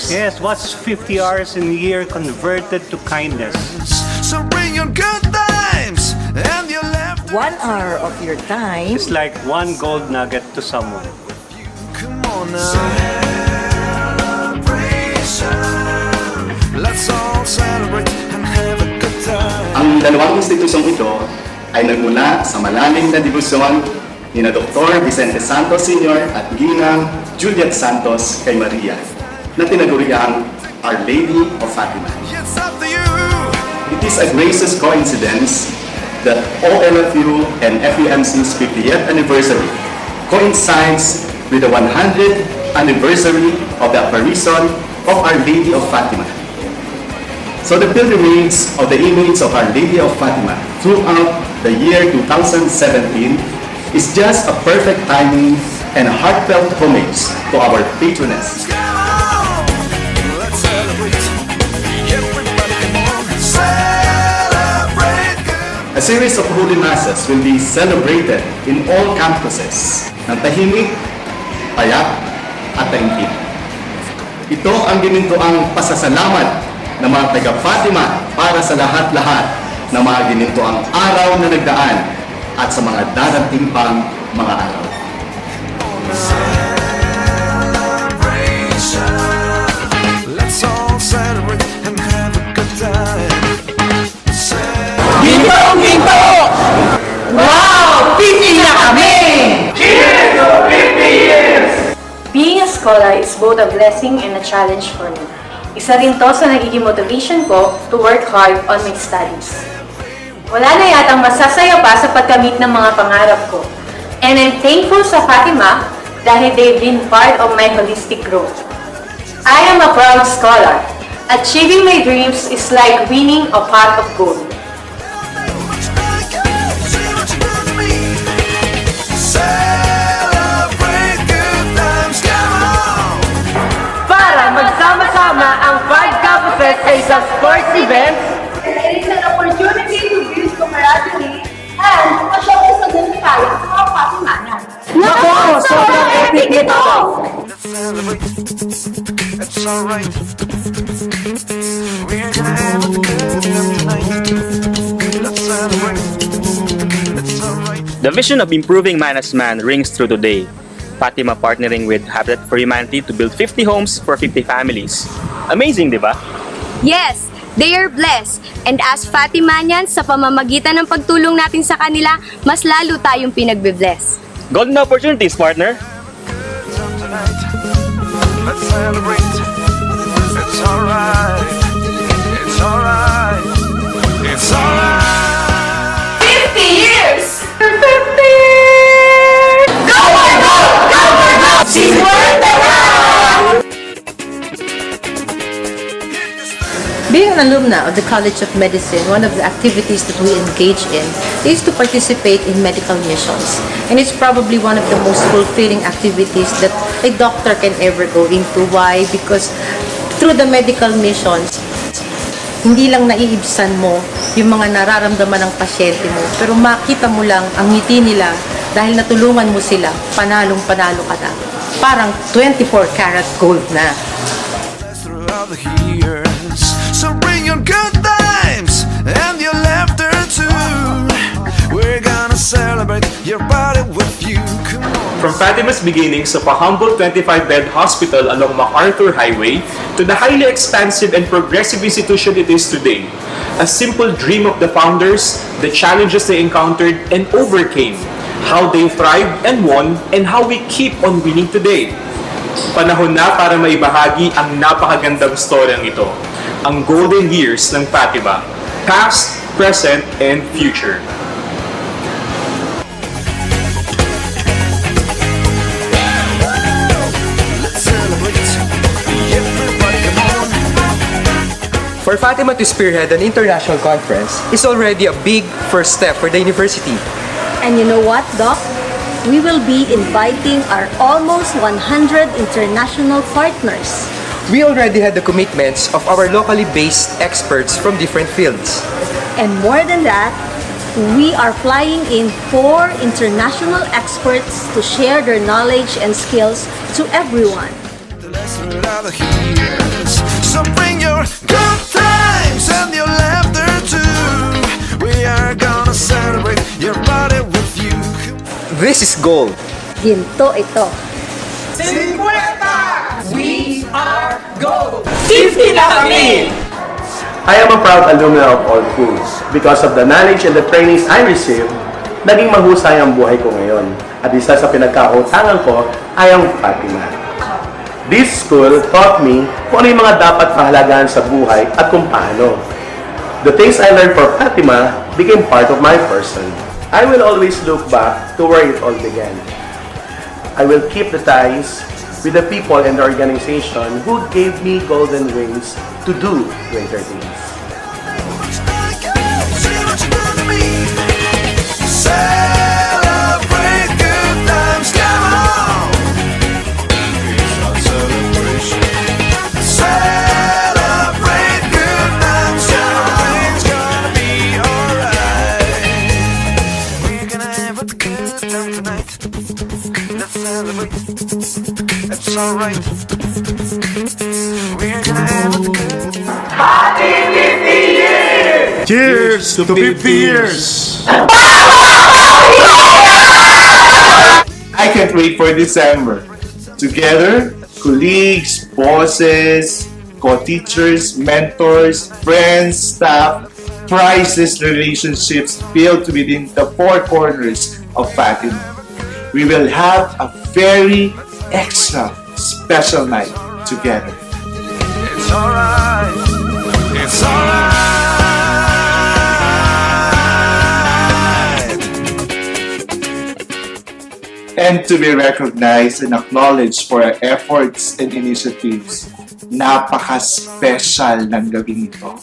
hours. Yes, what's 50 hours in a year converted to kindness? So bring your good times and your left. 1 hour of your time. It's like one gold nugget to someone. Come on now. Celebration. Let's all celebrate and have a good time. Ang dalawang institusyong ito ay nagmula sa malalim na debosyon ni na Dr. Vicente Santos Sr. at Ginang Juliet Santos kay Maria na tinaguriang Our Lady of Fatima. It's up to you. It is a gracious coincidence that OLFU and FUMC's 50th anniversary coincides with the 100th anniversary of the apparition of Our Lady of Fatima. So the pilgrimage of the image of Our Lady of Fatima throughout the year 2017 is just a perfect timing and a heartfelt homage to our patroness. Come on. Let's celebrate. Everybody come on. Celebrate good. A series of holy masses will be celebrated in all campuses ng tahimik, payak, at taimtim. Ito ang ginintuang pasasalamat ng mga taga-Fatima para sa lahat-lahat ng mga ginintuang araw na nagdaan at sa mga darating pang mga araw. Celebration. Let's all celebrate and have a good time. Ginto! Wow! 50 na kami! Being a scholar is both a blessing and a challenge for me. Isa rin to sa nagiging motivation ko to work hard on my studies. Wala na yatang masasaya pa sa pagkamit ng mga pangarap ko. And I'm thankful sa Fatima dahil they've been part of my holistic growth. I am a proud scholar. Achieving my dreams is like winning a pot of gold. Celebrate good times. Come on. Para magsama-sama ang 5 campuses sa isang sports event, It is an opportunity to build camaraderie and ma-showcase sa tayo sa mga patimanan. Nako! Sobrang epic nito! Let's celebrate. It's alright. We're gonna have a good time tonight. Let's celebrate. It's alright. The vision of improving Commencement rings true today. Fatima partnering with Habitat for Humanity to build 50 homes for 50 families. Amazing, di ba? Yes, they are blessed. And as Fatimanians, sa pamamagitan ng pagtulong natin sa kanila, mas lalo tayong pinagbe-bless. Golden opportunities, partner! Time tonight. Let's celebrate. It's alright. It's alright. It's alright. 50 years! 50! Go or go! Go or go! She's worth the run! Being an alumna of the College of Medicine, one of the activities that we engage in is to participate in medical missions. And it's probably one of the most fulfilling activities that a doctor can ever go into. Why? Because through the medical missions, hindi lang naiibsan mo yung mga nararamdaman ng pasyente mo, pero makita mo lang ang ngiti nila dahil natulungan mo sila, panalong-panalo ka na. Parang 24 karat gold na. Throughout the years, so bring your good times and your laughter too. We're gonna celebrate your body with you. Come on. From Fatima's beginnings of a humble 25-bed hospital along MacArthur Highway to the highly expansive and progressive institution it is today, a simple dream of the founders, the challenges they encountered and overcame, how they thrived and won, and how we keep on winning today. Panahon na para maibahagi ang napakagandang storyang ito, ang golden years ng Fatima, past, present, and future. Let's celebrate. Everybody come on. For Fatima to spearhead an international conference is already a big first step for the university. And you know what, Doc? We will be inviting our almost 100 international partners. We already had the commitments of our locally based experts from different fields. And more than that, we are flying in 4 international experts to share their knowledge and skills to everyone. Let's throughout the years. So bring your good times and your laughter too. We are gonna celebrate your body with you. This is gold. Ginto ito. 50 na kami! I am a proud alumna of Olfu. Because of the knowledge and the trainings I received, naging mahusay ang buhay ko ngayon. At isa sa pinagkautangan ko ay ang Fatima. This school taught me kung ano yung mga dapat pahalagaan sa buhay at kung paano. The things I learned from Fatima became part of my person. I will always look back to where it all began. I will keep the ties with the people and the organization who gave me golden wings to do greater things. Celebrate good times, come on! It's our celebration. Celebrate good times, everything's gonna be alright. We're gonna have a good time tonight. Let's celebrate. It's alright. We're gonna have a good time. Happy 50 years! Cheers to 50 years! I can't wait for December. Together, colleagues, bosses, co-teachers, mentors, friends, staff, priceless relationships built within the four corners of Fatima. We will have a very extra special night together. It's alright. It's alright. And to be recognized and acknowledged for our efforts and initiatives. Napaka-special ng gabing ito.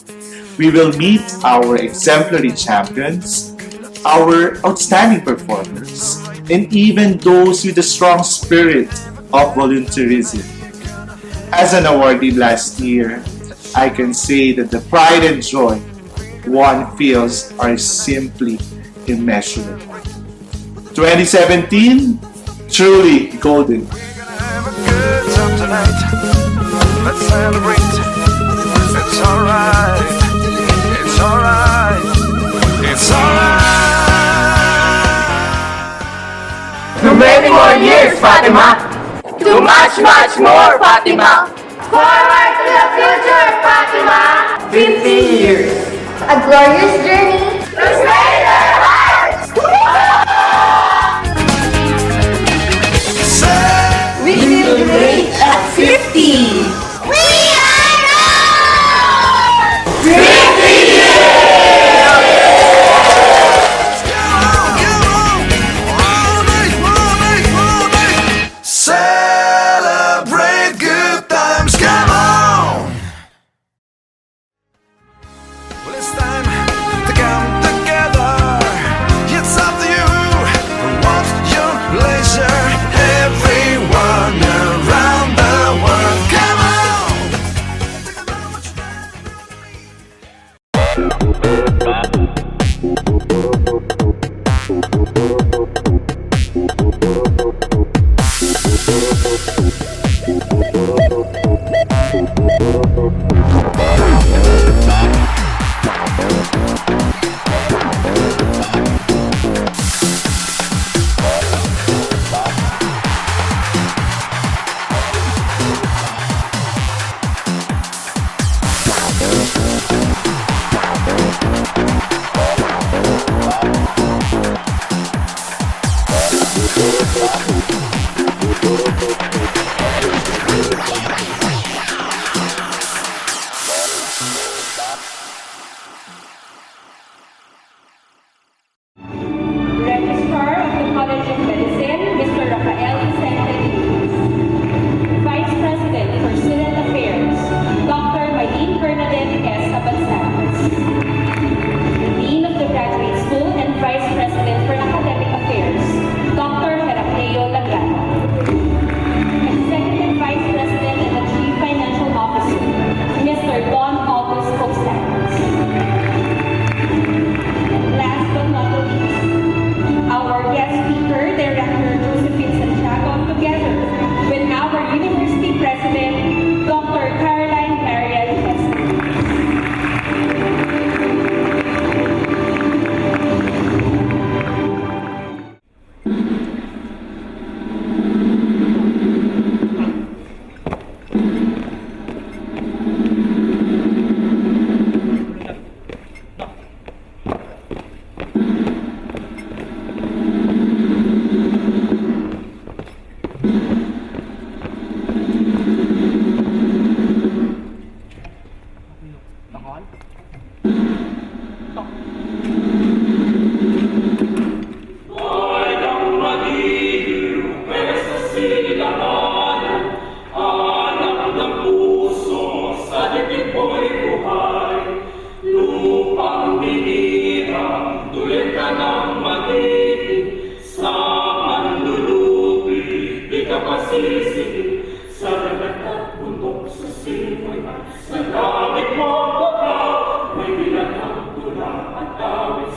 We will meet our exemplary champions, our outstanding performers, and even those with a strong spirit of volunteerism. As an awardee last year, I can say that the pride and joy one feels are simply immeasurable. 2017, truly golden. Have a good time tonight. Let's celebrate. It's alright. It's alright. It's alright. Too many more years, Fatima! Too much more, Fatima! Forward to the future, Fatima! 50 years. A glorious journey to save their hearts! We will reach at 50. We are old! 50 Celebrate good times, come on! Well, it's time to come together. It's up to you. What's your pleasure? Everyone around the world, come on! Registrar of the College of Medicine, Mr. Rafael Vicente Cruz. Vice President for Student Affairs, Dr. Maylene Bernadette S. Abanzanas. The Dean of the Graduate School and Vice President for Academic Affairs, Dr. Heracleo Lagana. Executive Vice President and the Chief Financial Officer, Mr. Don August Coxan. Sa langit mo baka, may binatang tulang at tawid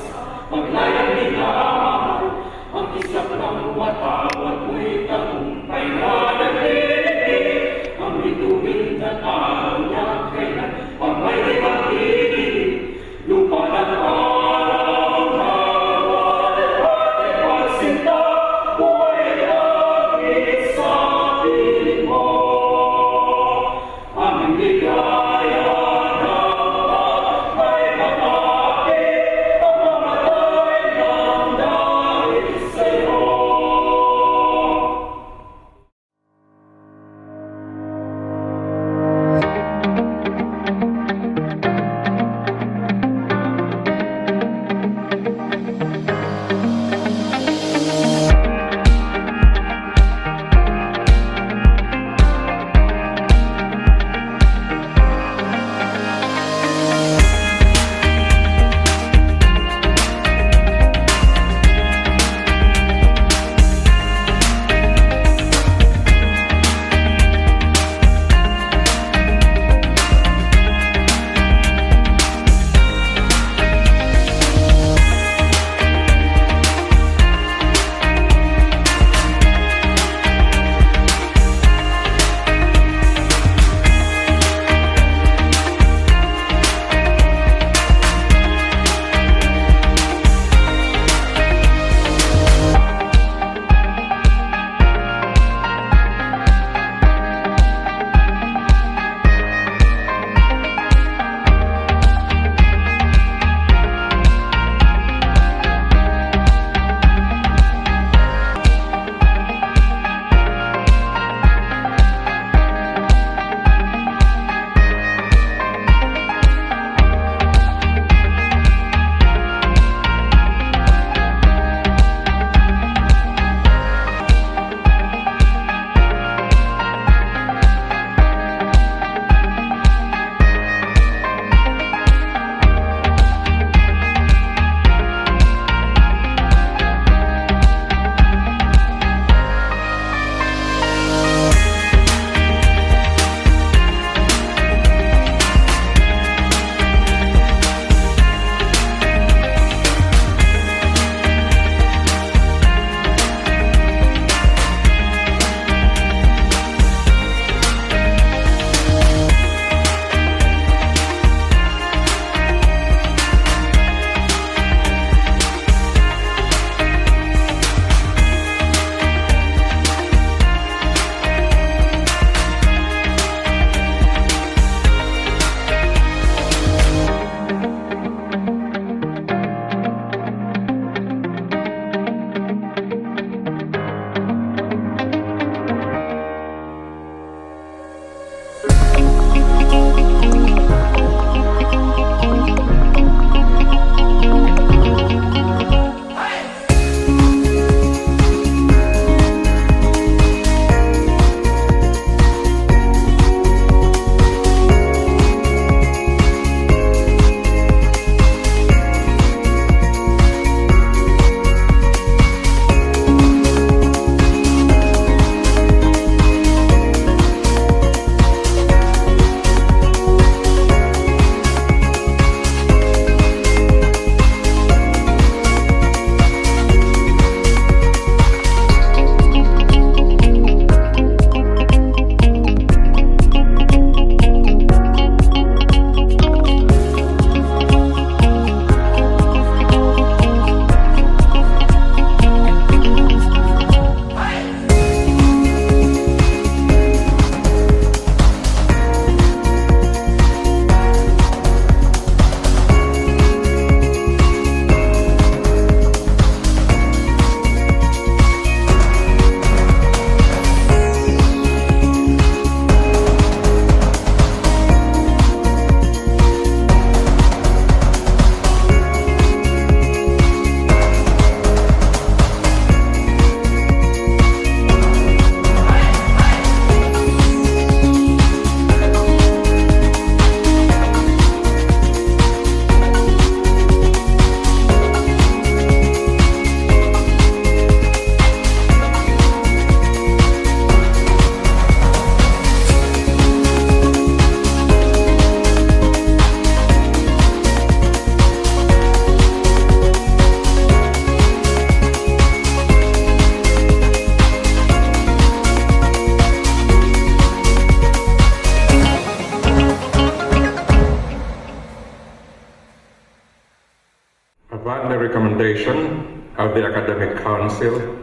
Upon the recommendation of the Academic Council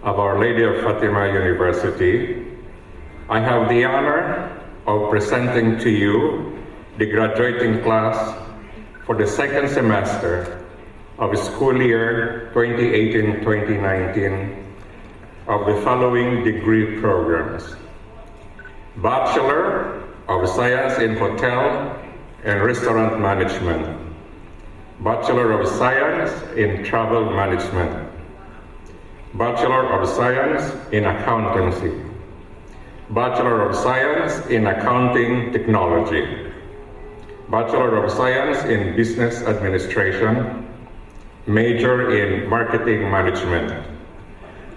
of Our Lady of Fatima University, I have the honor of presenting to you the graduating class for the second semester of school year 2018-2019 of the following degree programs: Bachelor of Science in Hotel and Restaurant Management, Bachelor of Science in Travel Management, Bachelor of Science in Accountancy, Bachelor of Science in Accounting Technology, Bachelor of Science in Business Administration, major in Marketing Management,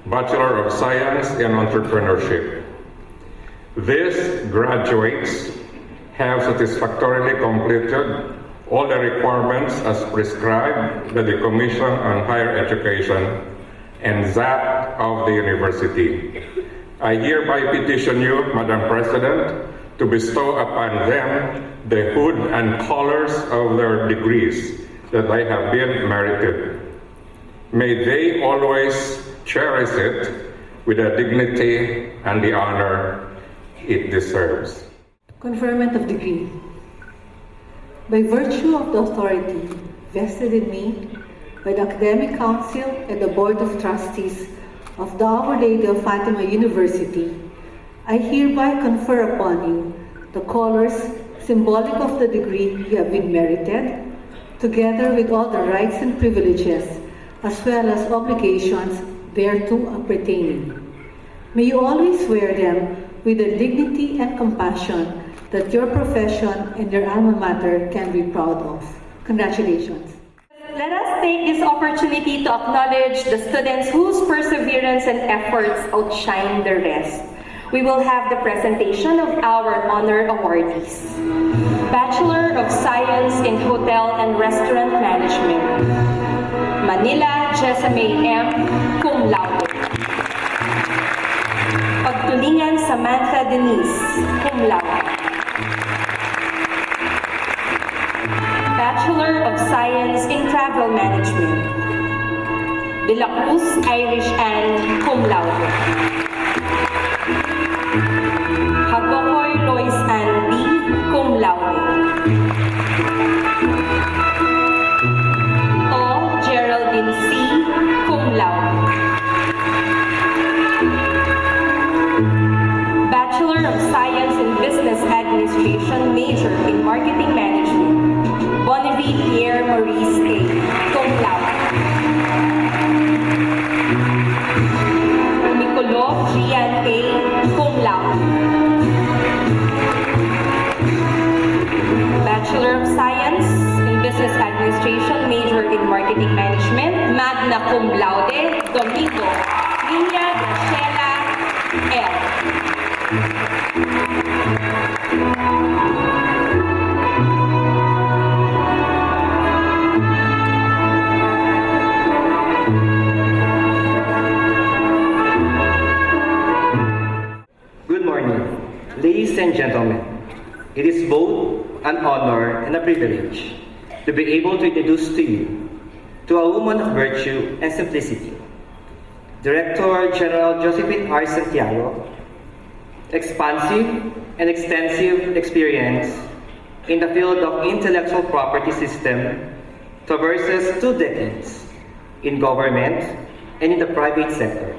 Bachelor of Science in Entrepreneurship. These graduates have satisfactorily completed all the requirements as prescribed by the Commission on Higher Education and that of the university. I hereby petition you, Madam President, to bestow upon them the hood and colors of their degrees that they have been merited. May they always cherish it with the dignity and the honor it deserves. Conferment of degree. By virtue of the authority vested in me by the Academic Council and the Board of Trustees of the Our Lady of Fatima University, I hereby confer upon you the colors symbolic of the degree you have been merited, together with all the rights and privileges, as well as obligations thereto appertaining. May you always wear them with the dignity and compassion that your profession and your alma mater can be proud of. Congratulations. Let us take this opportunity to acknowledge the students whose perseverance and efforts outshine the rest. We will have the presentation of our honor awardees. Bachelor of Science in Hotel and Restaurant Management, Manila Jessamay M. Cum Laude. Pagtulingan Samantha Denise, Cum Laude. Bachelor of Science in Travel Management, De La Cruz Irish Ann, Cum Laude. Hagokoy Lois Ann B, Cum Laude. Tall Geraldine C, Cum Laude. Bachelor of Science in Business Administration, major in Marketing Management, Bonnevie Pierre Maurice A, Cum Laude. Nicolò Gian A, Cum Laude. Bachelor of Science in Business Administration, major in Marketing Management, magna cum laude, Domingo Linya Graciela L. Good morning, ladies and gentlemen. It is both an honor and a privilege to be able to introduce to you to a woman of virtue and simplicity, Director General Josephine R. Santiago, expansive and extensive experience in the field of intellectual property system traverses 2 decades in government and in the private sector.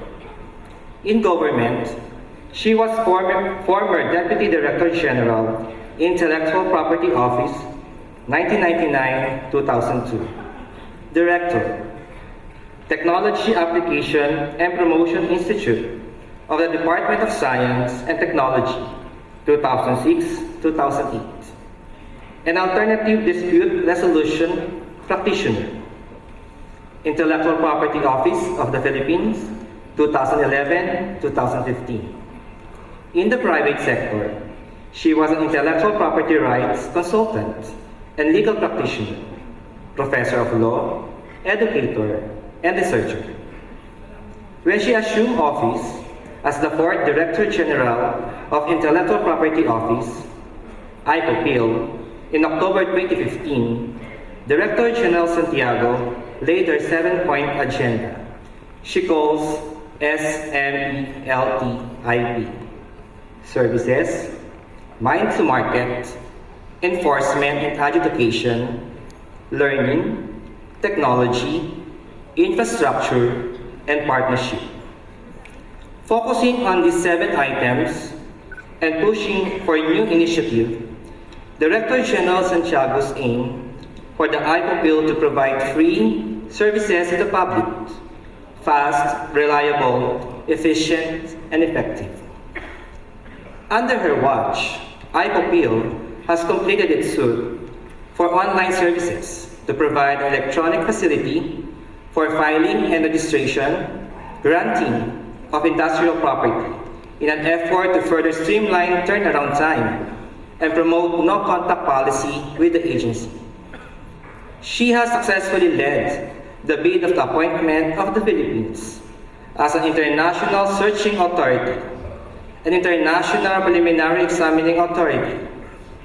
In government, she was former Deputy Director General, Intellectual Property Office, 1999-2002. Director, Technology Application and Promotion Institute of the Department of Science and Technology, 2006-2008. An Alternative Dispute Resolution Practitioner, Intellectual Property Office of the Philippines, 2011-2015. In the private sector, she was an intellectual property rights consultant and legal practitioner, professor of law, educator, and researcher. When she assumed office as the 4th Director General of Intellectual Property Office, ICOPIL, in October 2015, Director General Santiago laid her 7-point agenda. She calls SMELTIP: Services, Mind to Market, Enforcement and Adjudication, Learning, Technology, Infrastructure, and Partnership. Focusing on these 7 items and pushing for new initiative, Director General Santiago's aim for the IPO bill to provide free services to the public, fast, reliable, efficient, and effective. Under her watch, IPO bill has completed its suit for online services to provide an electronic facility for filing and registration, granting of industrial property in an effort to further streamline turnaround time and promote no-contact policy with the agency. She has successfully led the bid of the appointment of the Philippines as an international searching authority, an international preliminary examining authority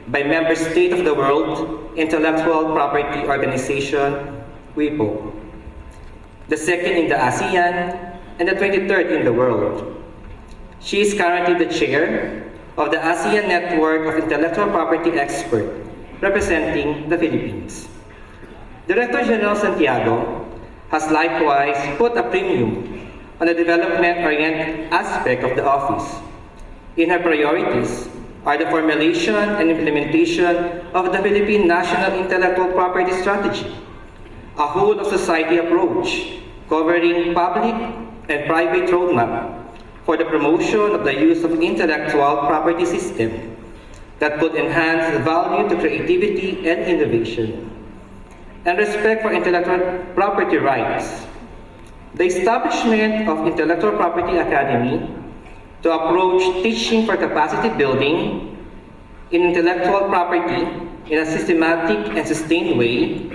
by member state of the World Intellectual Property Organization, WIPO, the second in the ASEAN and the 23rd in the world. She is currently the chair of the ASEAN Network of Intellectual Property Experts representing the Philippines. Director General Santiago has likewise put a premium on the development-oriented aspect of the office. In her priorities are the formulation and implementation of the Philippine National Intellectual Property Strategy, a whole-of-society approach covering public and private roadmap for the promotion of the use of intellectual property system that could enhance the value to creativity and innovation, and respect for intellectual property rights. The establishment of Intellectual Property Academy to approach teaching for capacity building in intellectual property in a systematic and sustained way,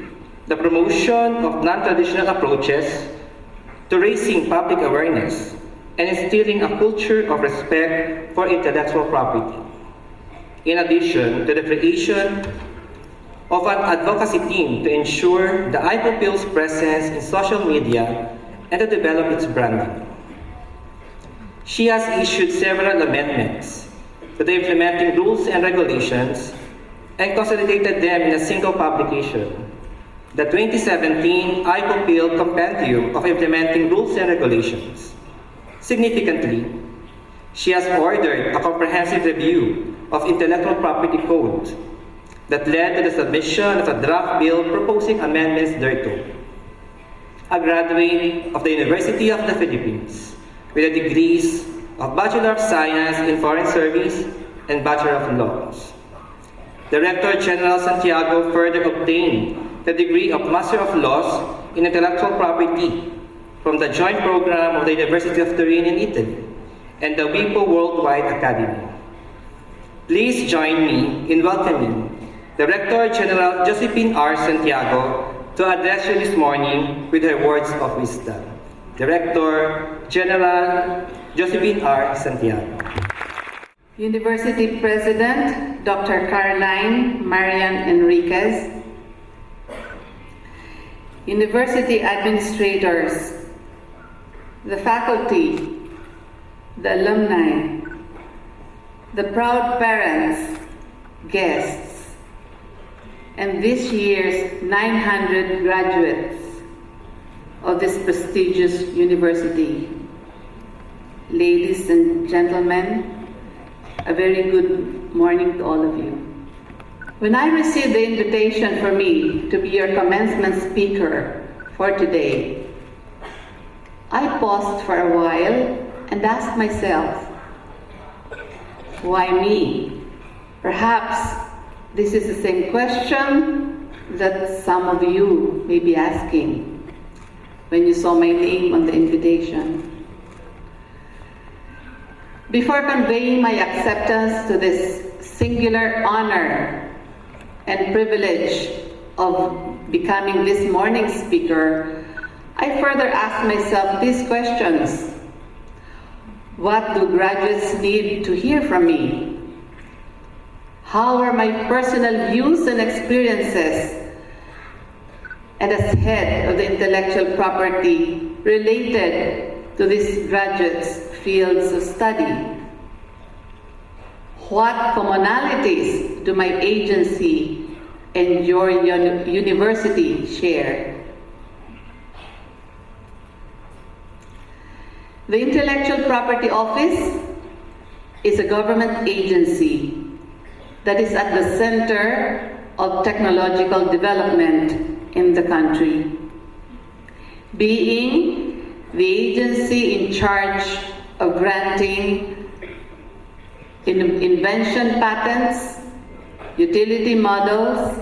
the promotion of non-traditional approaches to raising public awareness and instilling a culture of respect for intellectual property. In addition to the creation of an advocacy team to ensure the IPO bill's presence in social media and to develop its branding. She has issued several amendments to the implementing rules and regulations and consolidated them in a single publication, the 2017 IPO Bill Compendium of Implementing Rules and Regulations. Significantly, she has ordered a comprehensive review of intellectual property code that led to the submission of a draft bill proposing amendments thereto. A graduate of the University of the Philippines with the degrees of Bachelor of Science in Foreign Service and Bachelor of Laws. Director General Santiago further obtained the degree of Master of Laws in Intellectual Property from the joint program of the University of Turin in Italy and the WIPO Worldwide Academy. Please join me in welcoming Director General Josephine R. Santiago to address you this morning with her words of wisdom. Director General Josephine R. Santiago. University President Dr. Caroline Marian Enriquez, University Administrators, the faculty, the alumni, the proud parents, guests, and this year's 900 graduates of this prestigious university. Ladies and gentlemen, a very good morning to all of you. When I received the invitation for me to be your commencement speaker for today, I paused for a while and asked myself, why me? Perhaps this is the same question that some of you may be asking when you saw my name on the invitation. Before conveying my acceptance to this singular honor and privilege of becoming this morning's speaker, I further asked myself these questions. What do graduates need to hear from me? How are my personal views and experiences and as head of the intellectual property related to this graduates' fields of study, what commonalities do my agency and your university share? The Intellectual Property Office is a government agency that is at the center of technological development in the country, being the agency in charge of granting invention patents, utility models,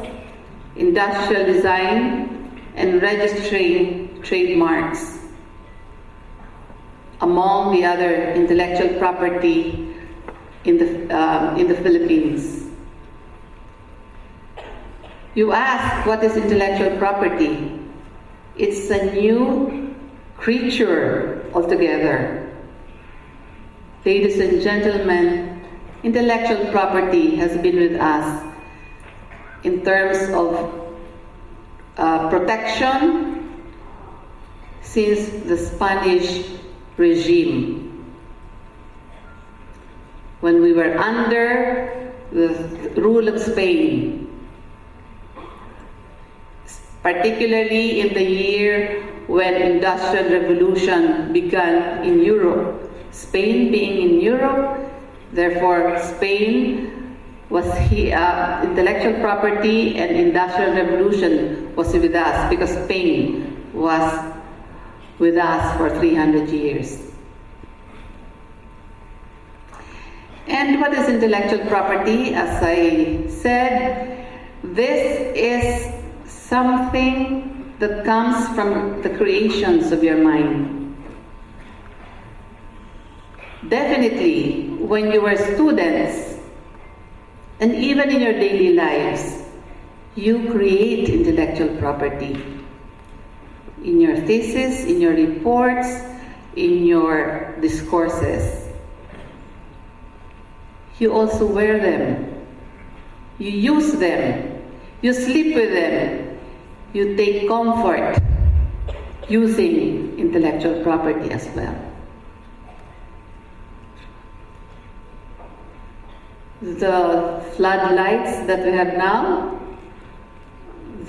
industrial design, and registering trademarks, among the other intellectual property in the Philippines. You ask, what is intellectual property? It's a new creature altogether. Ladies and gentlemen, intellectual property has been with us in terms of protection since the Spanish regime. When we were under the rule of Spain, particularly in the year when Industrial Revolution began in Europe. Spain being in Europe, therefore Spain was intellectual property and Industrial Revolution was with us because Spain was with us for 300 years. And what is intellectual property? As I said, this is something that comes from the creations of your mind. Definitely, when you were students, and even in your daily lives, you create intellectual property. In your thesis, in your reports, in your discourses. You also wear them. You use them. You sleep with them. You take comfort using intellectual property as well. The floodlights that we have now,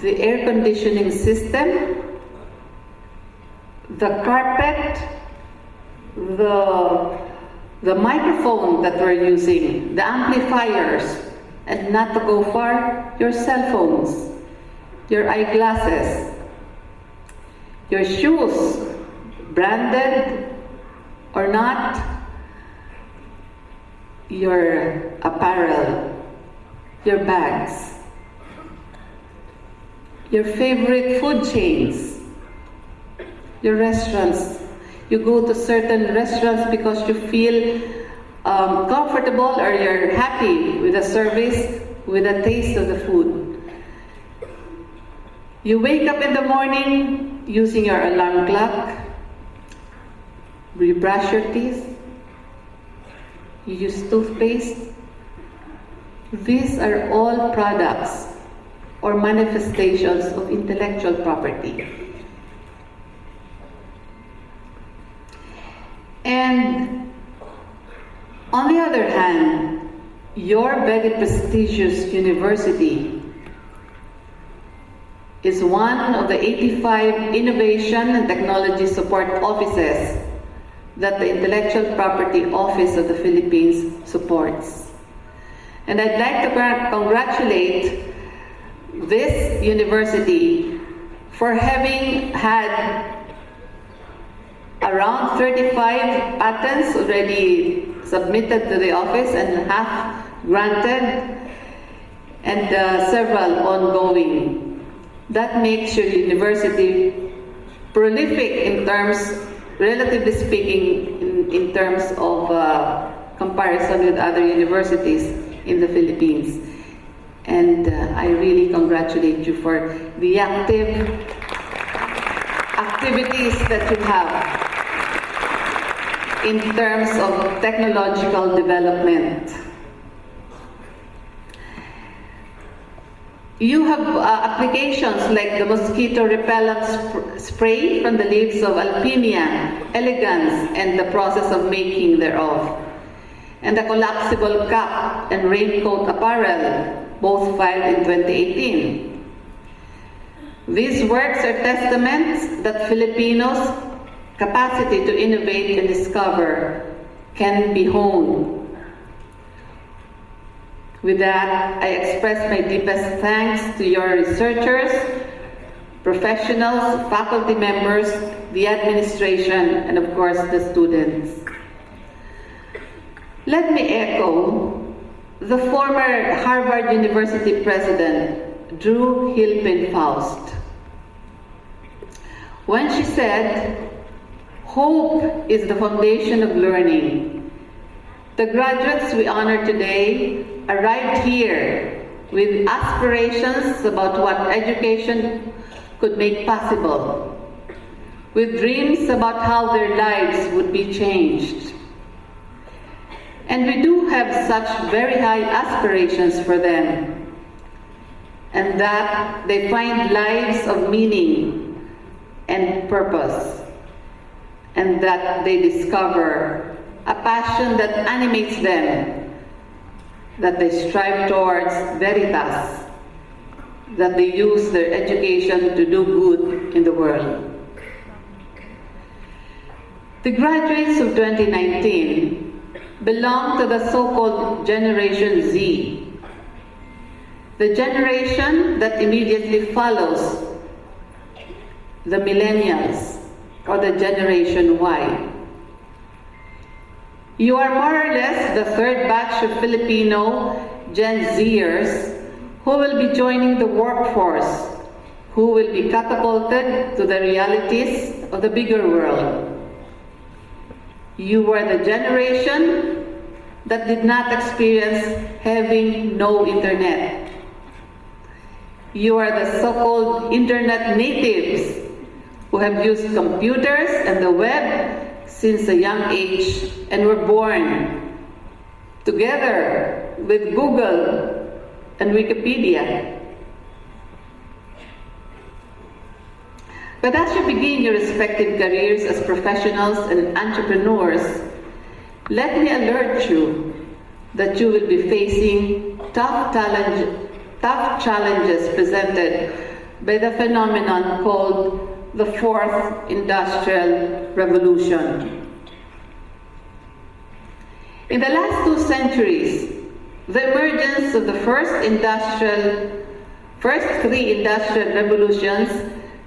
the air conditioning system, the carpet, the microphone that we're using, the amplifiers, and not to go far, your cell phones, your eyeglasses, your shoes, branded or not, your apparel, your bags, your favorite food chains, your restaurants. You go to certain restaurants because you feel comfortable or you're happy with the service, with the taste of the food. You wake up in the morning using your alarm clock. You brush your teeth. You use toothpaste. These are all products or manifestations of intellectual property. And on the other hand, your very prestigious university is one of the 85 innovation and technology support offices that the Intellectual Property Office of the Philippines supports. And I'd like to congratulate this university for having had around 35 patents already submitted to the office and half granted, and several ongoing. That makes your university prolific in terms, relatively speaking, in terms of comparison with other universities in the Philippines. And I really congratulate you for the activities that you have in terms of technological development. You have applications like the mosquito repellent spray from the leaves of Alpinia, elegans, and the process of making thereof, and the collapsible cap and raincoat apparel, both filed in 2018. These works are testaments that Filipinos' capacity to innovate and discover can be honed. With that, I express my deepest thanks to your researchers, professionals, faculty members, the administration, and of course the students. Let me echo the former Harvard University president, Drew Hilpin Faust, when she said, "Hope is the foundation of learning." The graduates we honor today arrived here with aspirations about what education could make possible, with dreams about how their lives would be changed. And we do have such very high aspirations for them, and that they find lives of meaning and purpose, and that they discover a passion that animates them, that they strive towards veritas, that they use their education to do good in the world. The graduates of 2019 belong to the so-called Generation Z, the generation that immediately follows the millennials or the Generation Y. You are more or less the third batch of Filipino Gen Zers who will be joining the workforce, who will be catapulted to the realities of the bigger world. You were the generation that did not experience having no internet. You are the so-called internet natives who have used computers and the web since a young age and were born together with Google and Wikipedia. But as you begin your respective careers as professionals and entrepreneurs, let me alert you that you will be facing tough challenges presented by the phenomenon called the Fourth Industrial Revolution. In the last 2 centuries, the emergence of the first 3 industrial revolutions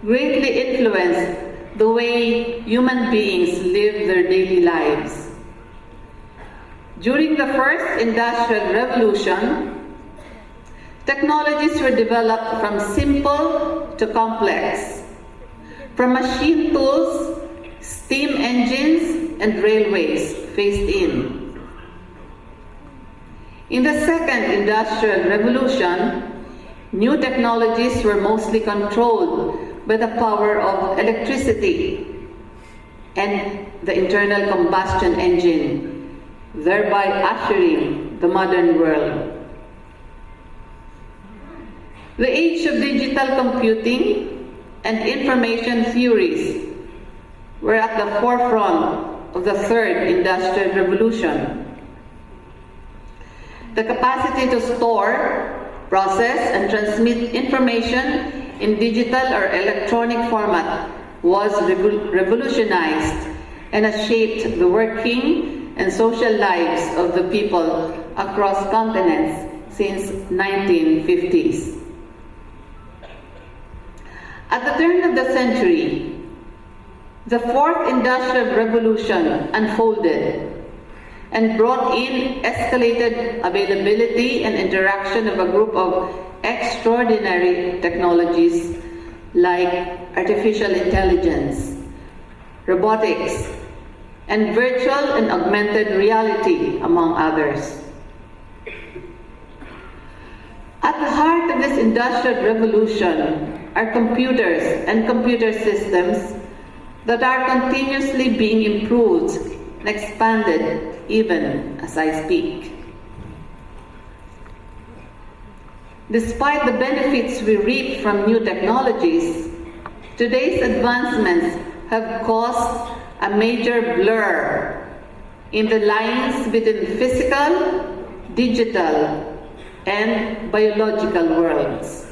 greatly influenced the way human beings live their daily lives. During the first industrial revolution, technologies were developed from simple to complex, from machine tools, steam engines, and railways phased in. In the second industrial revolution, new technologies were mostly controlled by the power of electricity and the internal combustion engine, thereby ushering the modern world. The age of digital computing and information theories were at the forefront of the third industrial revolution. The capacity to store, process, and transmit information in digital or electronic format was revolutionized and has shaped the working and social lives of the people across continents since 1950s. At the turn of the century, the Fourth Industrial Revolution unfolded and brought in escalated availability and interaction of a group of extraordinary technologies like artificial intelligence, robotics, and virtual and augmented reality, among others. At the heart of this industrial revolution are computers and computer systems that are continuously being improved and expanded even as I speak. Despite the benefits we reap from new technologies, today's advancements have caused a major blur in the lines between physical, digital, and biological worlds.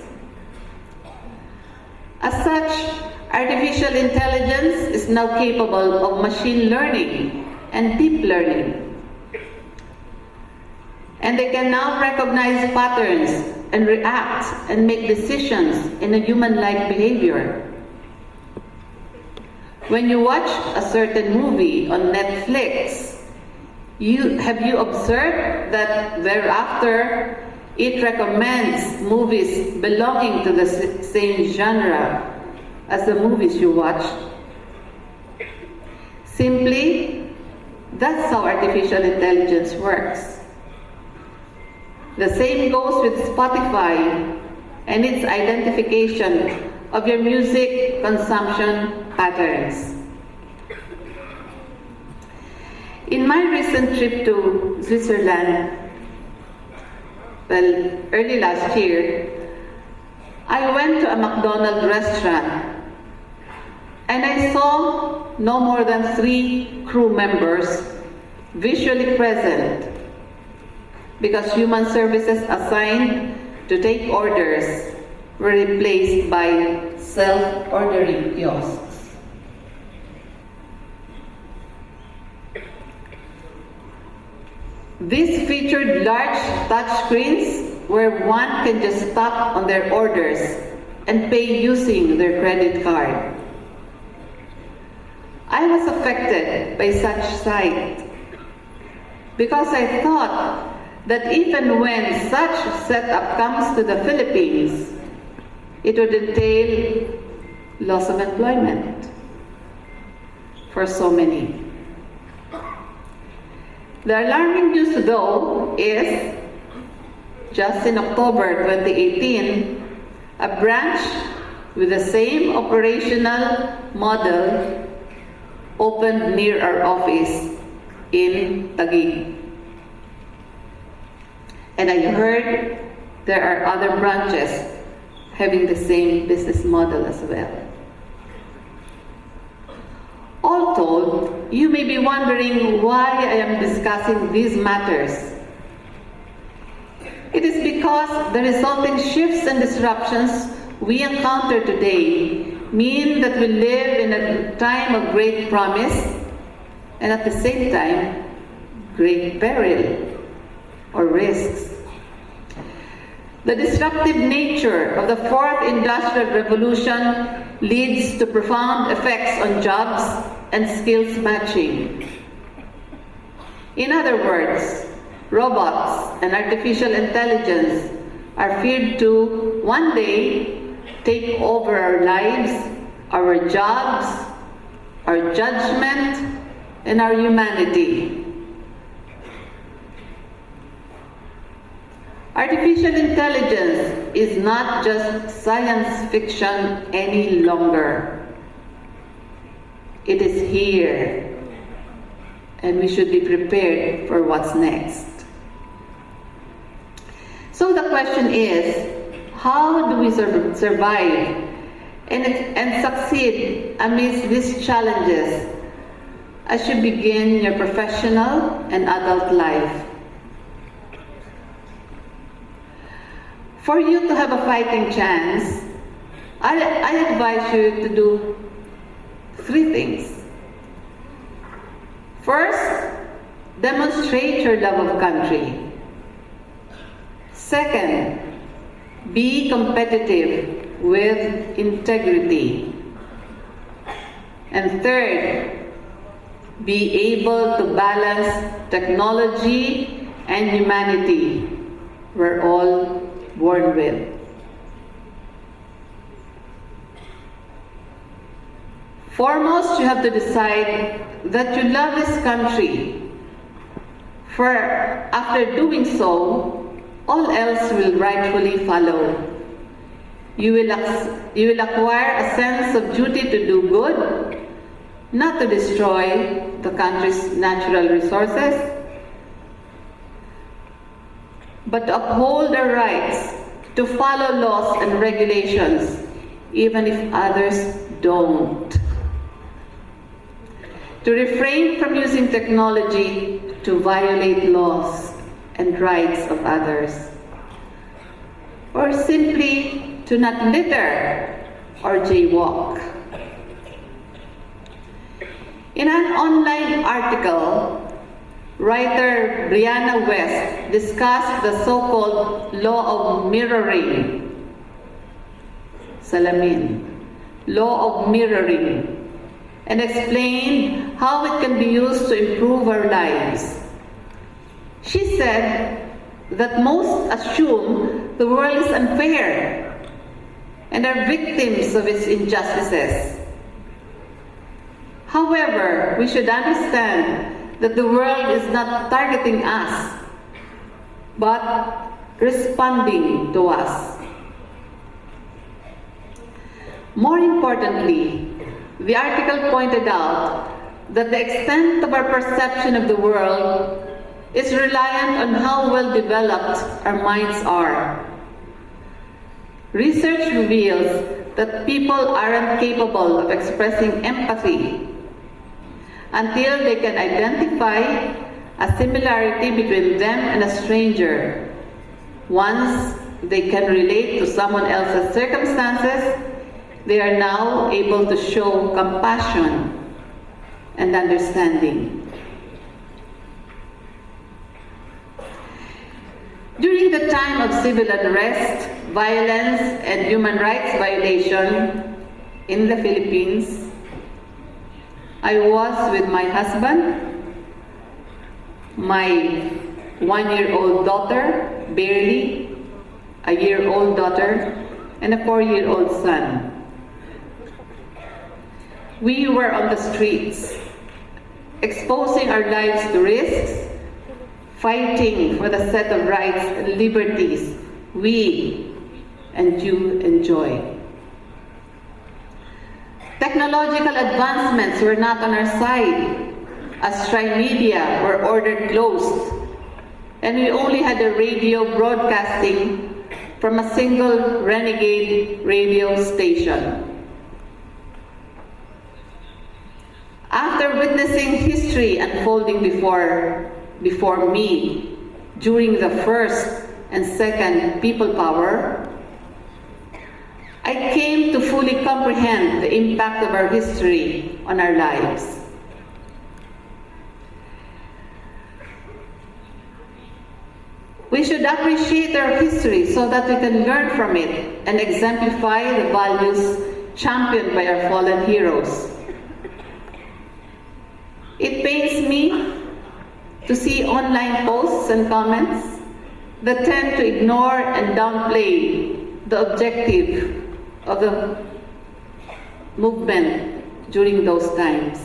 As such, artificial intelligence is now capable of machine learning and deep learning. And they can now recognize patterns and react and make decisions in a human-like behavior. When you watch a certain movie on Netflix, have you observed that thereafter it recommends movies belonging to the same genre as the movies you watch? Simply, that's how artificial intelligence works. The same goes with Spotify and its identification of your music consumption patterns. In my recent trip to Switzerland, early last year, I went to a McDonald's restaurant and I saw no more than 3 crew members visually present because human services assigned to take orders were replaced by self-ordering kiosks. These featured large touchscreens where one can just tap on their orders and pay using their credit card. I was affected by such sight because I thought that even when such setup comes to the Philippines, it would entail loss of employment for so many. The alarming news, though, is just in October 2018, a branch with the same operational model opened near our office in Taguig. And I heard there are other branches having the same business model as well. All told, you may be wondering why I am discussing these matters. It is because the resulting shifts and disruptions we encounter today mean that we live in a time of great promise and at the same time, great peril or risks. The disruptive nature of the fourth industrial revolution leads to profound effects on jobs and skills matching. In other words, robots and artificial intelligence are feared to one day take over our lives, our jobs, our judgment, and our humanity. Artificial intelligence is not just science fiction any longer. It is here, and we should be prepared for what's next. So the question is, how do we survive and succeed amidst these challenges as you begin your professional and adult life? For you to have a fighting chance, I advise you to do 3 things. First, demonstrate your love of country. Second, be competitive with integrity. And third, be able to balance technology and humanity. We're all born with. Foremost, you have to decide that you love this country. For after doing so, all else will rightfully follow. You will acquire a sense of duty to do good, not to destroy the country's natural resources, but to uphold our rights to follow laws and regulations, even if others don't, to refrain from using technology to violate laws and rights of others, or simply to not litter or jaywalk. In an online article, writer Brianna West discussed the so-called law of mirroring, salamin, law of mirroring, and explained how it can be used to improve our lives. She said that most assume the world is unfair and are victims of its injustices. However, we should understand that the world is not targeting us, but responding to us. More importantly, the article pointed out that the extent of our perception of the world is reliant on how well developed our minds are. Research reveals that people aren't capable of expressing empathy until they can identify a similarity between them and a stranger. Once they can relate to someone else's circumstances, they are now able to show compassion and understanding. During the time of civil unrest, violence, and human rights violation in the Philippines, I was with my husband, my 1-year-old daughter, barely, a year-old daughter, and a 4-year-old son. We were on the streets, exposing our lives to risks, fighting for the set of rights and liberties we and you enjoy. Technological advancements were not on our side, as Shrine Media were ordered closed, and we only had a radio broadcasting from a single renegade radio station. After witnessing history unfolding before me during the first and second people power, I came to fully comprehend the impact of our history on our lives. We should appreciate our history so that we can learn from it and exemplify the values championed by our fallen heroes. It pains me to see online posts and comments that tend to ignore and downplay the objective of the movement during those times.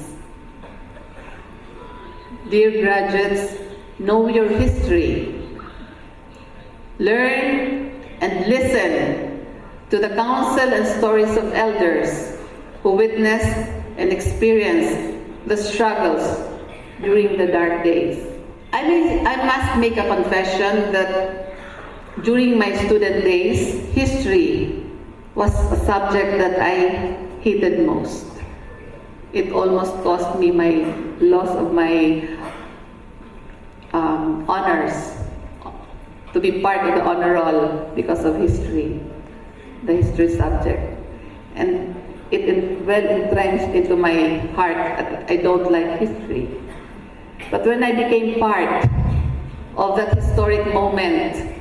Dear graduates, know your history. Learn and listen to the counsel and stories of elders who witnessed and experienced the struggles during the dark days. I must make a confession that during my student days, history was a subject that I hated most. It almost cost me my loss of my honors to be part of the honor roll because of history, the history subject. And it well entrenched into my heart that I don't like history. But when I became part of that historic moment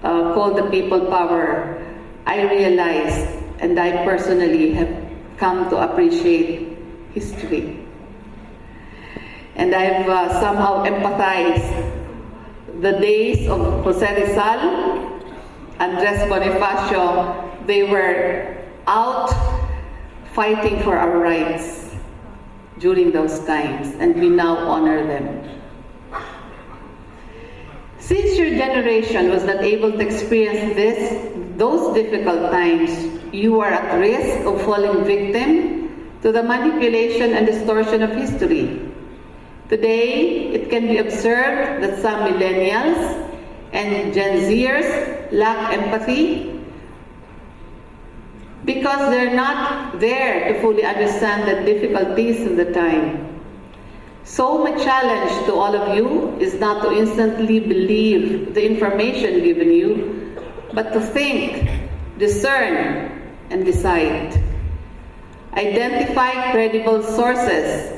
called the people power, I realized, and I personally have come to appreciate history. And I've somehow empathized the days of Jose Rizal, Andres Bonifacio. They were out fighting for our rights during those times, and we now honor them. Since your generation was not able to experience those difficult times, you are at risk of falling victim to the manipulation and distortion of history. Today, it can be observed that some millennials and Gen Zers lack empathy because they're not there to fully understand the difficulties of the time. So my challenge to all of you is not to instantly believe the information given you, but to think, discern, and decide. Identify credible sources.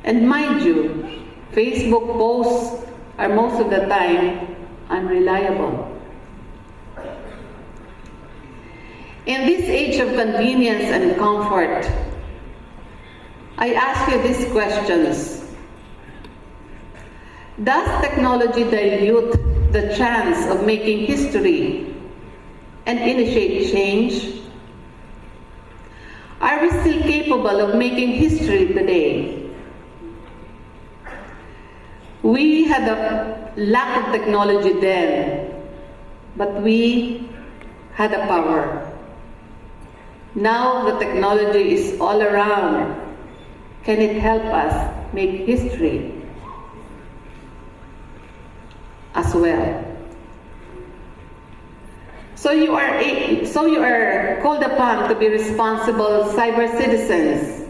And mind you, Facebook posts are most of the time unreliable. In this age of convenience and comfort, I ask you these questions. Does technology dilute the chance of making history and initiate change? Are we still capable of making history today? We had a lack of technology then, but we had a power. Now the technology is all around. Can it help us make history as well? So you are called upon to be responsible cyber citizens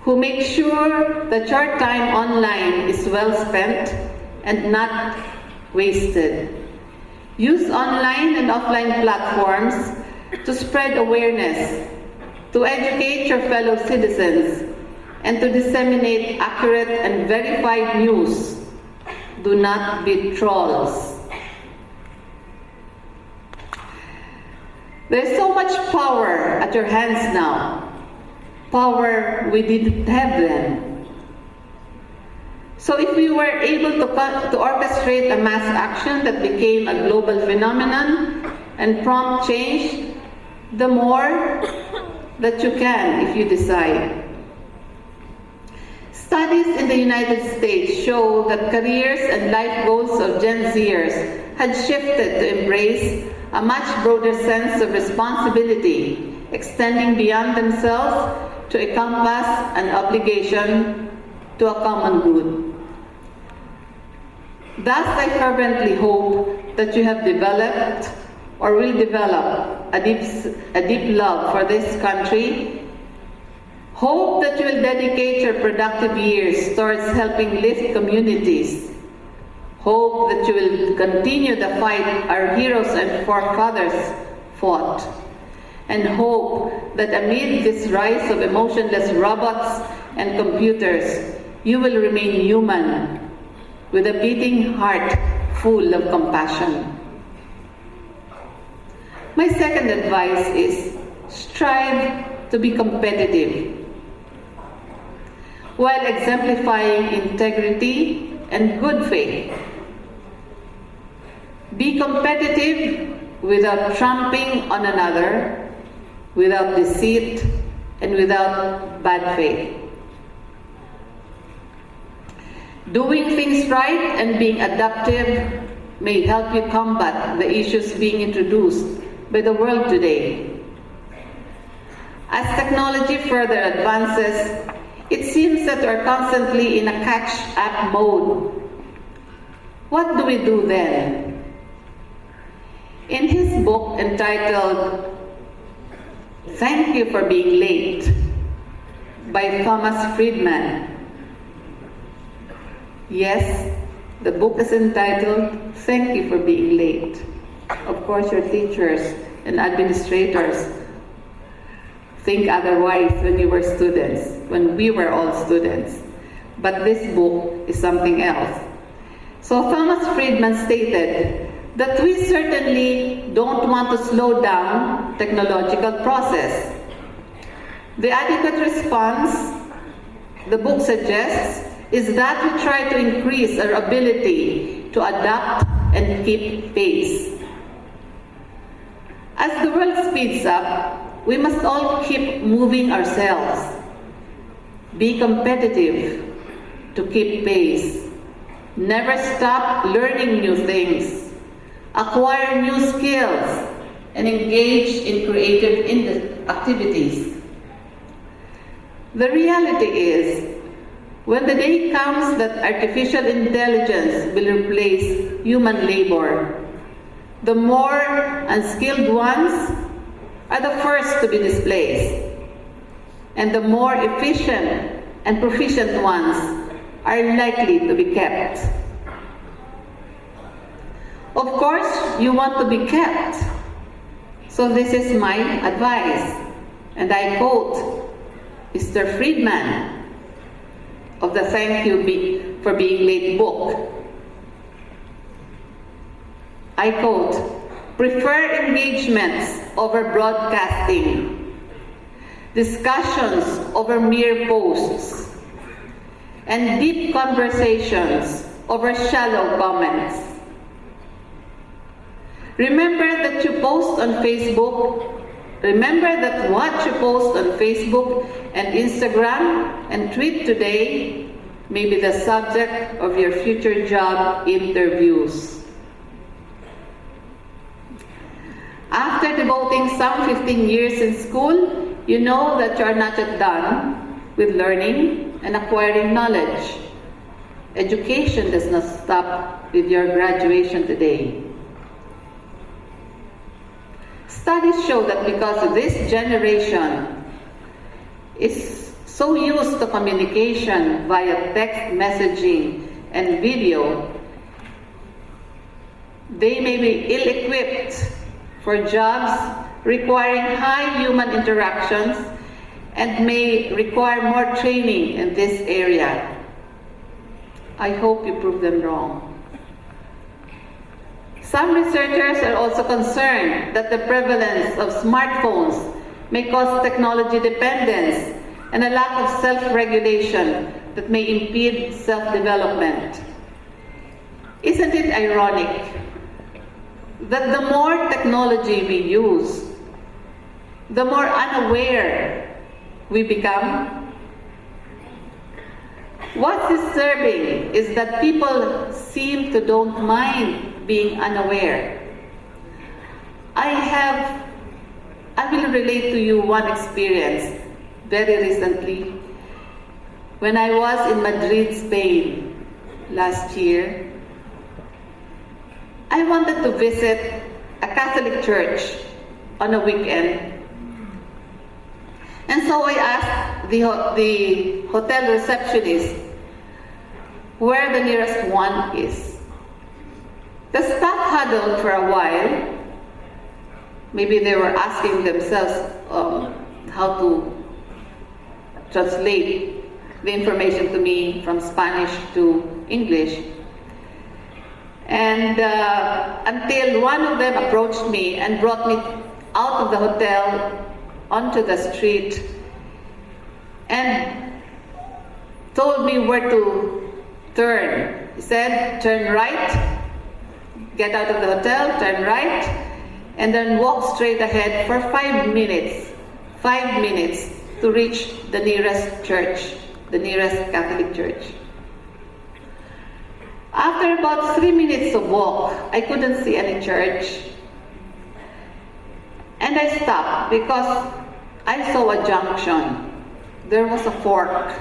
who make sure that your time online is well spent and not wasted. Use online and offline platforms to spread awareness, to educate your fellow citizens, and to disseminate accurate and verified news. Do not be trolls. There's so much power at your hands now. Power we didn't have then. So if we were able to orchestrate a mass action that became a global phenomenon and prompt change, the more that you can if you decide. Studies in the United States show that careers and life goals of Gen Zers had shifted to embrace a much broader sense of responsibility, extending beyond themselves to encompass an obligation to a common good. Thus, I fervently hope that you have developed or will develop a deep love for this country. Hope that you will dedicate your productive years towards helping lift communities. Hope that you will continue the fight our heroes and forefathers fought. And hope that amid this rise of emotionless robots and computers, you will remain human with a beating heart full of compassion. My second advice is strive to be competitive while exemplifying integrity and good faith. Be competitive without trampling on another, without deceit, and without bad faith. Doing things right and being adaptive may help you combat the issues being introduced by the world today. As technology further advances, it seems that we're constantly in a catch-up mode. What do we do then? In his book entitled "Thank You for Being Late" by Thomas Friedman. Yes, the book is entitled "Thank You for Being Late." Of course, your teachers and administrators think otherwise when you were students, when we were all students. But this book is something else. So Thomas Friedman stated that we certainly don't want to slow down technological process. The adequate response, the book suggests, is that we try to increase our ability to adapt and keep pace. As the world speeds up, we must all keep moving ourselves. Be competitive to keep pace. Never stop learning new things. Acquire new skills and engage in creative activities. The reality is, when the day comes that artificial intelligence will replace human labor, The more unskilled ones are the first to be displaced, and the more efficient and proficient ones are likely to be kept. Of course, you want to be kept. So this is my advice, and I quote Mr. Friedman of the Thank You for Being Late book. I quote, "Prefer engagements over broadcasting, discussions over mere posts, and deep conversations over shallow comments. Remember that you post on Facebook. Remember that what you post on Facebook and Instagram and tweet today may be the subject of your future job interviews." After devoting some 15 years in school, you know that you are not yet done with learning and acquiring knowledge. Education does not stop with your graduation today. Studies show that because this generation is so used to communication via text messaging and video, they may be ill-equipped for jobs requiring high human interactions and may require more training in this area. I hope you prove them wrong. Some researchers are also concerned that the prevalence of smartphones may cause technology dependence and a lack of self-regulation that may impede self-development. Isn't it ironic that the more technology we use, the more unaware we become? What's disturbing is that people seem to don't mind being unaware. I will relate to you one experience very recently. When I was in Madrid, Spain last year, I wanted to visit a Catholic church on a weekend. And so I asked the hotel receptionist where the nearest one is. The staff huddled for a while. Maybe they were asking themselves how to translate the information to me from Spanish to English. And until one of them approached me and brought me out of the hotel onto the street and told me where to turn. He said, "Turn right, get out of the hotel, turn right, and then walk straight ahead for 5 minutes. 5 minutes to reach the nearest church, the nearest Catholic church." After about 3 minutes of walk, I couldn't see any church. And I stopped because I saw a junction. There was a fork.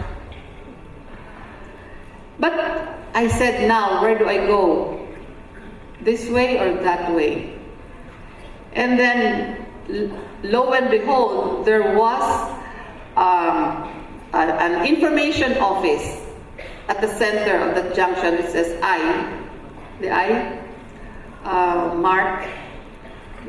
But I said, now, where do I go? This way or that way? And then, lo and behold, there was an information office at the center of the junction. It says the I mark,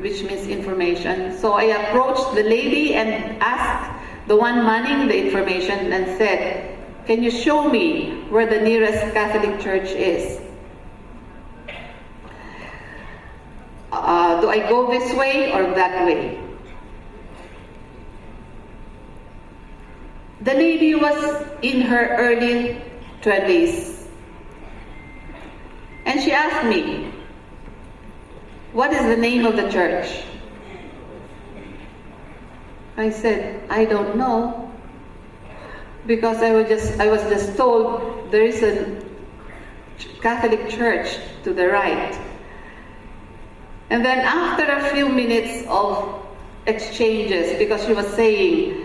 which means information. So I approached the lady and asked the one manning the information and said, "Can you show me where the nearest Catholic church is? Do I go this way or that way?" The lady was in her early 20s. And she asked me, "What is the name of the church?" I said, "I don't know, because I was just told there is a Catholic church to the right." And then after a few minutes of exchanges, because she was saying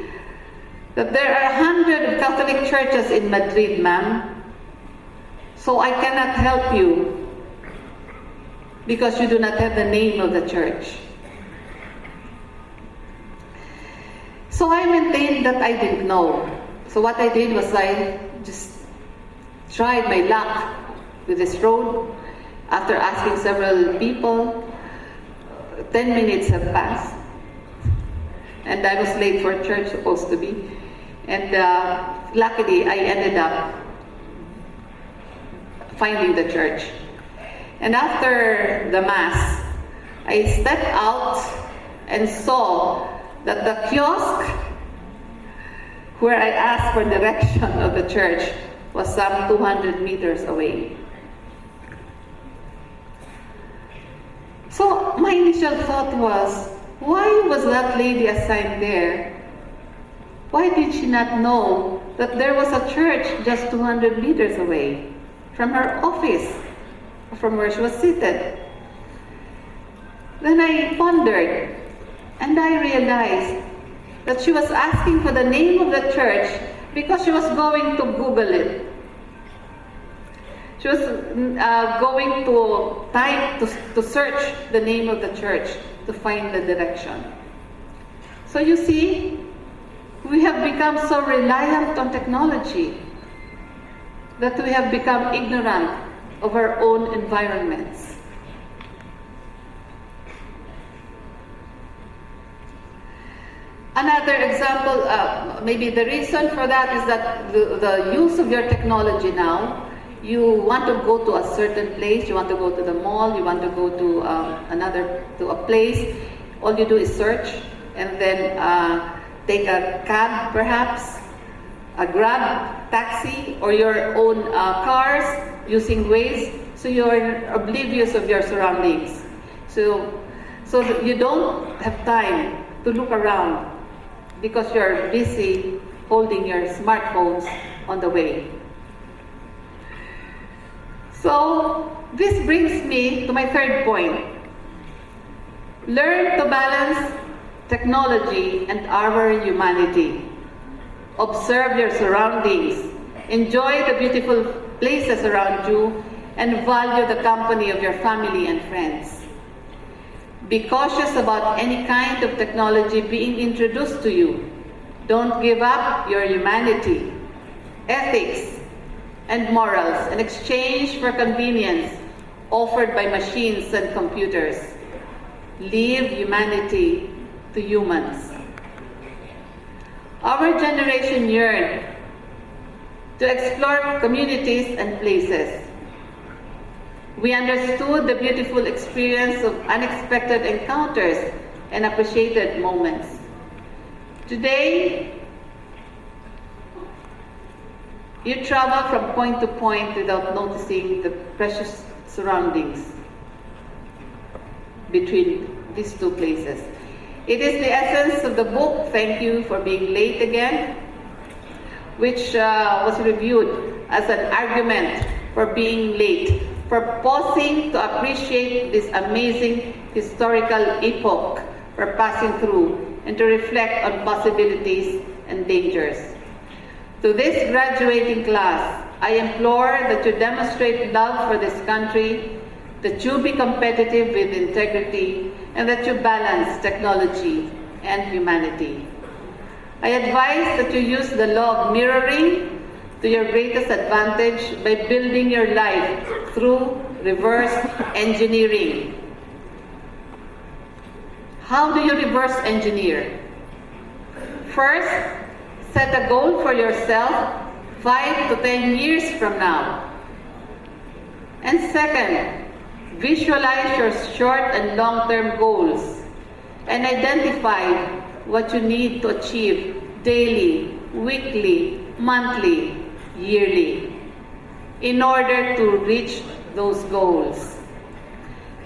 that there are 100 Catholic churches in Madrid, ma'am, so I cannot help you. because you do not have the name of the church. So I maintained that I didn't know. So what I did was I just tried my luck with this road. After asking several people, 10 minutes have passed. And I was late for church, supposed to be. And luckily, I ended up finding the church. And after the Mass, I stepped out and saw that the kiosk where I asked for direction of the church was some 200 meters away. So my initial thought was, why was that lady assigned there? Why did she not know that there was a church just 200 meters away from her office, from where she was seated? Then I pondered, and I realized that she was asking for the name of the church because she was going to Google it. She was going to type, to search the name of the church to find the direction. So you see, we have become so reliant on technology that we have become ignorant of our own environments. Another example, maybe the reason for that is that the use of your technology now, you want to go to a certain place, you want to go to the mall, you want to go to a place, all you do is search and then take a cab perhaps, a Grab taxi or your own cars using Waze, so you're oblivious of your surroundings. So that you don't have time to look around because you're busy holding your smartphones on the way. So this brings me to my third point. Learn to balance technology and our humanity. Observe your surroundings. Enjoy the beautiful places around you and value the company of your family and friends. Be cautious about any kind of technology being introduced to you. Don't give up your humanity, ethics, and morals in exchange for convenience offered by machines and computers. Leave humanity to humans. Our generation yearned to explore communities and places. We understood the beautiful experience of unexpected encounters and appreciated moments. Today, you travel from point to point without noticing the precious surroundings between these two places. It is the essence of the book, Thank You for Being Late Again, which was reviewed as an argument for being late, for pausing to appreciate this amazing historical epoch we're passing through and to reflect on possibilities and dangers. To this graduating class, I implore that you demonstrate love for this country, that you be competitive with integrity, and that you balance technology and humanity. I advise that you use the law of mirroring to your greatest advantage by building your life through reverse engineering. How do you reverse engineer? First, set a goal for yourself 5 to 10 years from now. And second, visualize your short and long-term goals and identify what you need to achieve daily, weekly, monthly, yearly in order to reach those goals.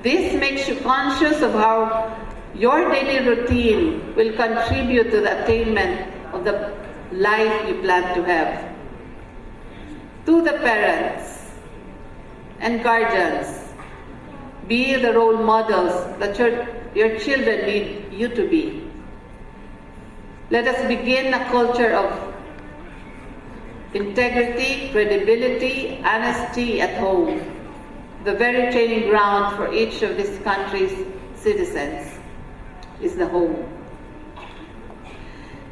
This makes you conscious of how your daily routine will contribute to the attainment of the life you plan to have. To the parents and guardians, be the role models that your children need you to be. Let us begin a culture of integrity, credibility, honesty at home. the very training ground for each of this country's citizens, is the home.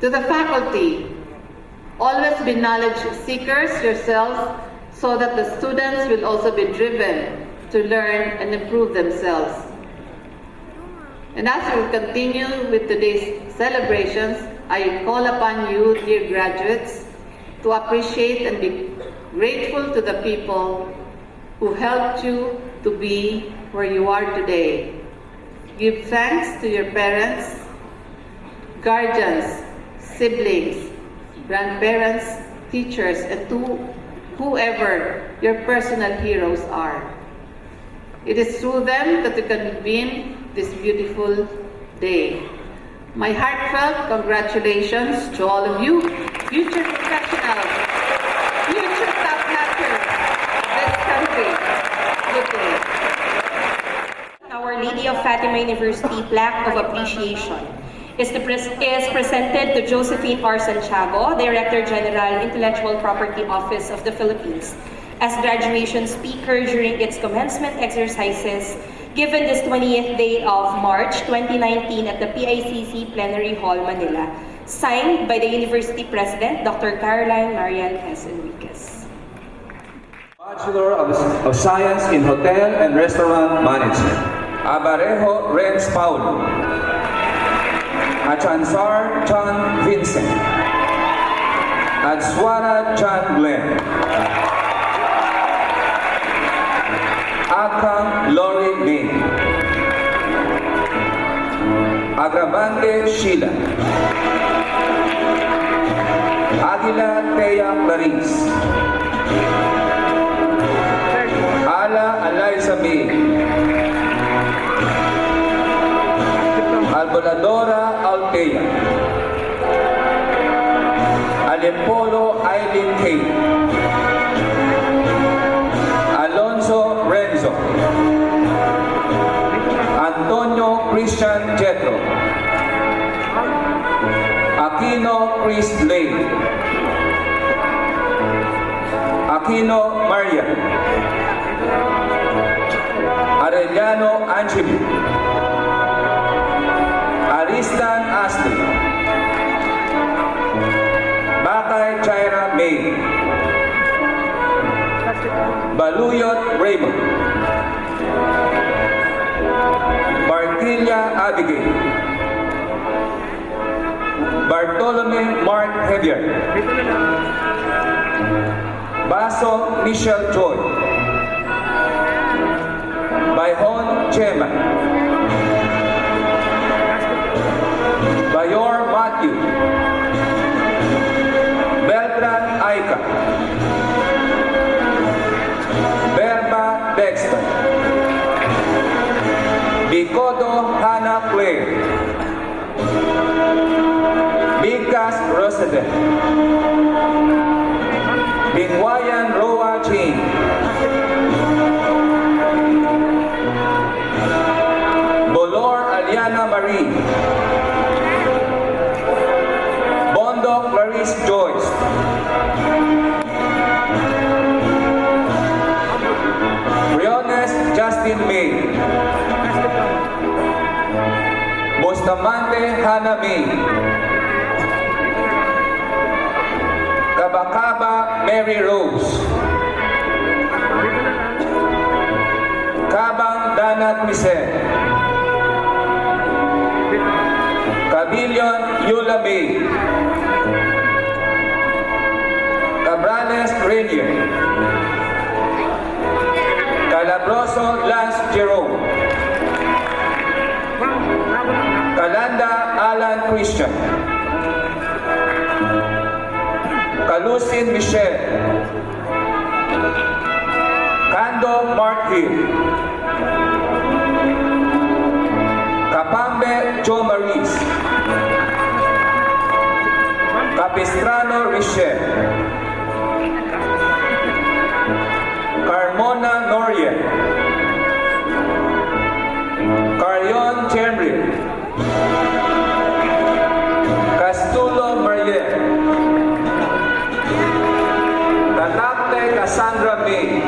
To the faculty, always be knowledge seekers yourselves so that the students will also be driven to learn and improve themselves. And as we continue with today's celebrations, I call upon you, dear graduates, to appreciate and be grateful to the people who helped you to be where you are today. Give thanks to your parents, guardians, siblings, grandparents, teachers, and to whoever your personal heroes are. It is through them that you can win this beautiful day. My heartfelt congratulations to all of you, future professionals, future top notchers of this country. Good day. Our Lady of Fatima University plaque of appreciation is presented to Josephine R. Santiago, Director General, Intellectual Property Office of the Philippines, as graduation speaker during its commencement exercises given this 20th day of March 2019 at the PICC Plenary Hall, Manila, signed by the University President, Dr. Caroline Marian S. Enriquez. Bachelor of Science in Hotel and Restaurant Management, Abarejo Renz Paulo, Achansar Chan Vincent, Adswara Chan Glenn, Akang Lori May, Agravante Sheila, Aguila Thea Clarice, Ala Eliza May, Alboladora Altea, Alempolo Aileen Kate, Alonso Renzo, Antonio Christian Jetro, Aquino Chris Lane, Aquino Maria, Arellano Angelo, Aristan Ashley, Bakay Chaira May, Baluyot Raymond, Bartilla Abigail, Bartolome Mark Hevier, Baso Michelle Joy, Bayhon Chema, Bayor Matthew, Beltran Aika, Berba Dexter, Bicodo Hannah Claire, Bikas Rosedel, Bingwayan Roa Chin, Bolor Aliana Marie, Bondo Clarice Joyce, Briones Justin May, Bustamante Hannah May, Kabakaba Mary Rose, Kabang Danat Michelle, Cabillion Yula May, Cabrales Rainier, Calabroso Lance Jerome, Calanda Alan Christian, Calusin Michelle, Cando Mark Hill, Capambe Joe Maurice, Capistrano Richelle, Carmona Noriel, Carion Chemri, Castulo Mariel, Tatakte Cassandra May,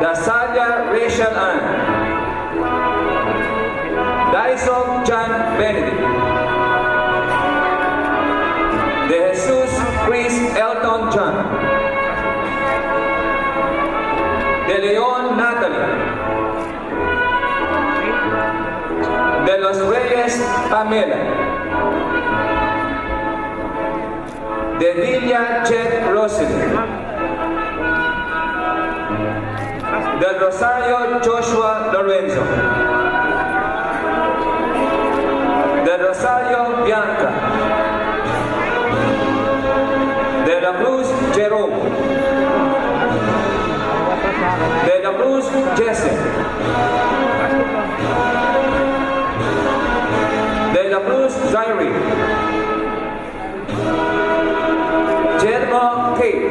Dasalia Rachel Ann, Dyson John Benedict, De Jesus Chris Elton John, De Leon Natalie, De Los Reyes Pamela, De Villa Chet Rosalie, Del Rosario Joshua Lorenzo, Del Rosario Bianca, De la Cruz Jerome, De la Cruz Jesse, De la Cruz Zaire, Germo Kate,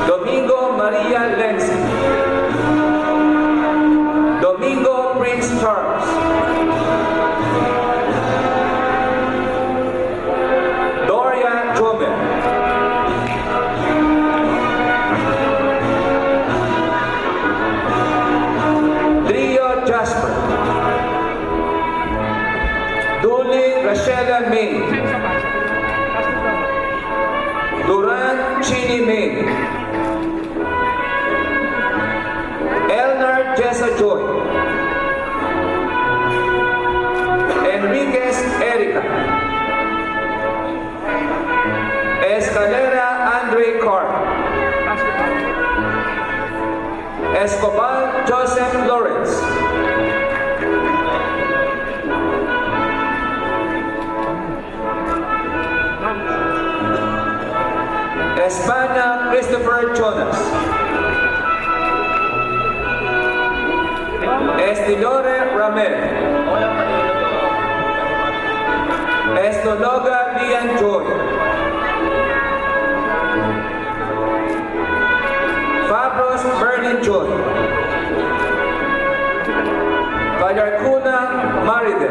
Domingo Maria Lenzi, Domingo Prince Charles, Doria Jomel, Drio Jasper, Duli Rachela May, Duran Chini May, Elner Jessa Joy, Enriquez Erica, Escalera Andre Carr, Escobar Joseph Lawrence, Espana Christopher Jonas, Estilore Ramel, Estologa Lian Joy, Fabros Berlin Joy, Vallarcuna Maride,